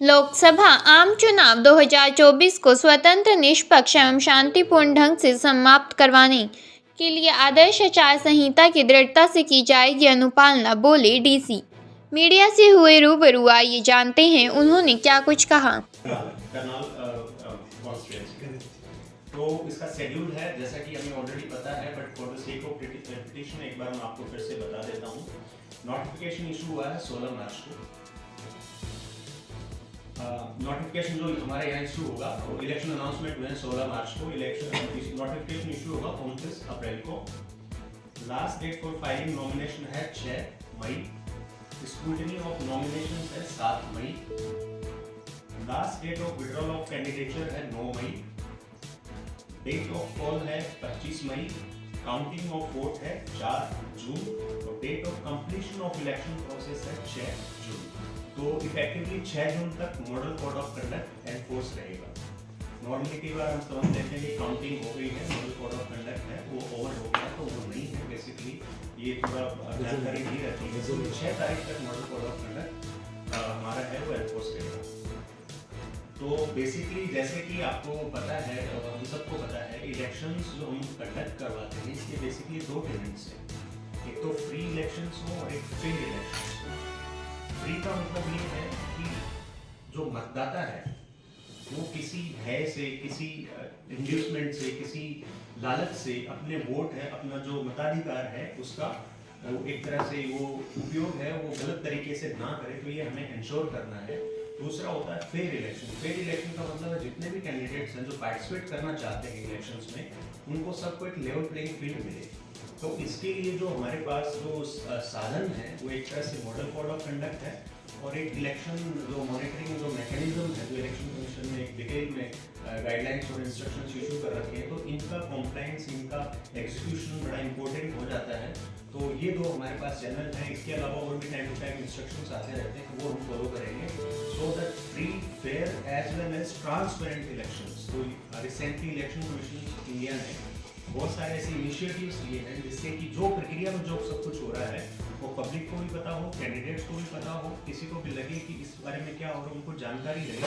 लोकसभा आम चुनाव 2024 को स्वतंत्र, निष्पक्ष एवं शांतिपूर्ण ढंग से समाप्त करवाने के लिए आदर्श आचार संहिता की दृढ़ता से की जाएगी अनुपालना, बोले डीसी। मीडिया से हुए रूबरू, आइए जानते हैं उन्होंने क्या कुछ कहा। तो इसका शेड्यूल है जैसा कि हमें ऑलरेडी पता है, but for the sake of repetition एक बार मैं आपको फिर से बता देता हूँ। नोटिफिकेशन इशू हुआ है 16 मार्च को। नोटिफिकेशन जो हमारे यहाँ इशू होगा, इलेक्शन अनाउंसमेंट हुए हैं 16 मार्च को। इलेक्शन नोटिफिकेशन इशू होगा 29 अप्रैल को। Last date for filing nomination है 6 मई। स्क्रूटनी ऑफ नॉमिनेशन है 7 मई। Last date of withdrawal of candidature है 9 मई। डेट ऑफ कॉल है 25 मई। काउंटिंग ऑफ वोट है 4 जून और date of completion of election process है 6 जून। तो इफेक्टिवली 6 जून तक model code of conduct enforce रहेगा। नॉर्मली कई बार हम समझ लेते हैं कि काउंटिंग हो गई है, मॉडल कोड ऑफ कंडक्ट है वो ओवर हो गया, तो वो नहीं है। बेसिकली ये थोड़ा जानकारी नहीं रहती है। तो 6 तारीख तक मॉडल कोड ऑफ कंडक्ट हमारा है वो एनफोर्स रहेगा। तो बेसिकली जैसे कि आपको पता है, हम सबको पता है, इलेक्शंस जो हम कंडक्ट करवाते हैं इसके बेसिकली 2 टेनेंट्स हैं। एक तो फ्री इलेक्शंस हो और एक फेयर इलेक्शंस हो। फ्री का मतलब ये है कि जो मतदाता है वो किसी भय से, किसी इंड्यूसमेंट से, किसी लालच से अपने वोट है, अपना जो मताधिकार है उसका वो एक तरह से वो उपयोग है वो गलत तरीके से ना करे, तो ये हमें इंश्योर करना है। दूसरा होता है फेयर इलेक्शन। फेयर इलेक्शन का मतलब है जितने भी कैंडिडेट्स हैं जो पार्टिसिपेट करना चाहते हैं इलेक्शंस में, उनको सबको एक लेवल प्लेइंग फील्ड मिले। तो इसके लिए जो हमारे पास जो साधन है वो एक तरह से मॉडल कोड ऑफ कंडक्ट है और एक इलेक्शन जो मॉनिटरिंग जो मैकेनिज्म है, जो इलेक्शन कमीशन ने एक डिटेल में गाइडलाइंस और इंस्ट्रक्शंस इशू कर रखे हैं, तो इनका कॉम्प्लायंस, इनका एग्जीक्यूशन बड़ा इंपॉर्टेंट हो जाता है। तो ये 2 हमारे पास चैनल हैं। इसके अलावा और भी टाइम टू टाइम इंस्ट्रक्शंस आते रहते हैं, वो हम फॉलो करेंगे so that free, fair as well as transparent elections. तो रिसेंटली इलेक्शन कमीशन इंडिया ने बहुत सारे ऐसे इनिशिएटिव्स लिए हैं जिससे कि जो प्रक्रिया में जो सब कुछ हो रहा है वो पब्लिक को भी पता हो, कैंडिडेट्स को भी पता हो, किसी को भी लगे कि इस बारे में क्या हो रहा है उनको जानकारी रहे,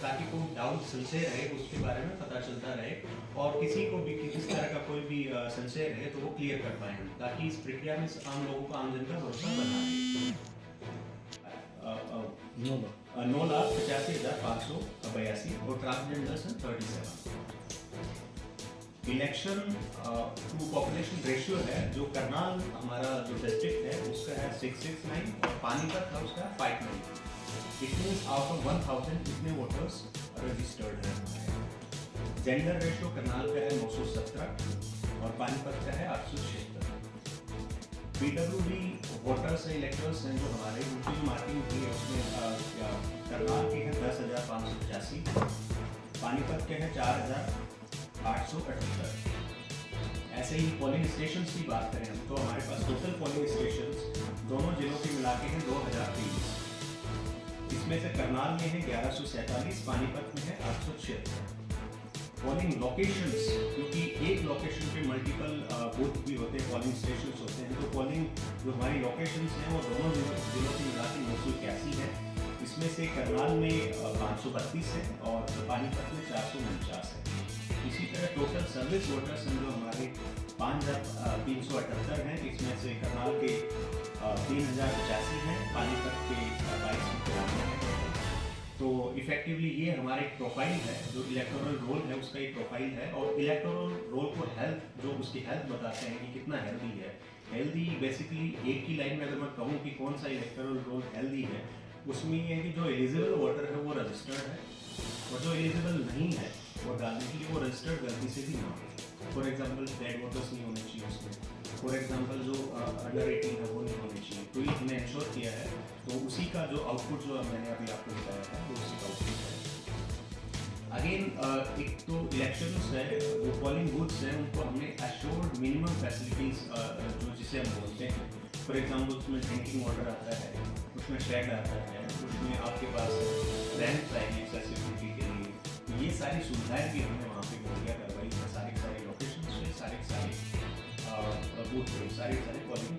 ताकि कोई डाउट संशय रहे उसके बारे में पता चलता रहे और किसी को भी किस तरह का कोई भी संशय रहे तो वो क्लियर कर पाए, ताकि इस प्रक्रिया में आम लोगों को, आम जन का भरोसा बना रहे। 9,85,582 और ट्रांसजेंडर्स हैं 37। इलेक्शन टू पॉपुलेशन रेशियो है जो करनाल हमारा जो डिस्ट्रिक्ट है उसका है 669 और पानीपत है उसका 59। इट मीन्स आउट ऑफ 1000 कितने वोटर्स रजिस्टर्ड हैं हमारे। जेंडर रेशियो करनाल का है 917 और पानीपत का है 876। PWD वोटर्स हैं, इलेक्टर्स हैं जो हमारे, उनकी जो मार्किंग हुई है उसमें करनाल के हैं 10,585, पानीपत के हैं 4,878। ऐसे ही पोलिंग स्टेशन की बात करें हम तो हमारे पास टोटल पोलिंग स्टेशन दोनों जिलों के मिला के हैं 2023। इसमें से करनाल में है 1147, पानीपत में है 876। पोलिंग लोकेशंस, क्योंकि एक लोकेशन पे मल्टीपल बूथ भी होते हैं, पोलिंग स्टेशन होते हैं, तो पोलिंग जो हमारी लोकेशंस हैं वो दोनों जिलों की मिला के 981 है। इसमें से करनाल में 532 है और पानीपत में 449 है। इसी तरह टोटल सर्विस वोटर्स हैं जो हमारे 5,378 हैं। इसमें से करनाल के 3,085 हैं, पानीपत के 2293 हैं। तो इफेक्टिवली ये हमारे एक प्रोफाइल है, जो इलेक्टोरल रोल है उसका एक प्रोफाइल है और इलेक्टोरल रोल को हेल्थ, जो उसकी हेल्थ बताते हैं कि कितना हेल्दी है। हेल्दी बेसिकली एक ही लाइन में अगर मैं कहूँ कि कौन सा इलेक्टोरल रोल हेल्दी है, उसमें ये है कि जो एलिजिबल वोटर है वो रजिस्टर्ड है और जो एलिजिबल नहीं है वो डालने के लिए वो रजिस्टर्ड गलती से भी ना हो। फॉर एग्जाम्पल डेड वोटर्स नहीं होने चाहिए उसमें, फॉर एग्जाम्पल जो अंडर 18 है वो नहीं होने चाहिए। तो ये हमने इंश्योर किया है, तो उसी का जो आउटपुट जो मैंने अभी आपको बताया है वो उसी का आउटपुट है। अगेन एक तो इलेक्शंस है, जो पोलिंग बूथ्स हैं उनको हमने एश्योर्ड मिनिमम फैसिलिटीज़ जो जिसे हम बोलते हैं, फॉर एग्जाम्पल उसमें ड्रिंकिंग वाटर आता है, उसमें शेड आता है, उसमें आपके पास रैंप आएंगे एक्सेसिबिलिटी के लिए, तो ये सारी सुविधाएं भी हमने वहाँ पे मुहैया करवाई है। सारी लोकेशन पे, सारे बूथ पे, सारे पोलिंग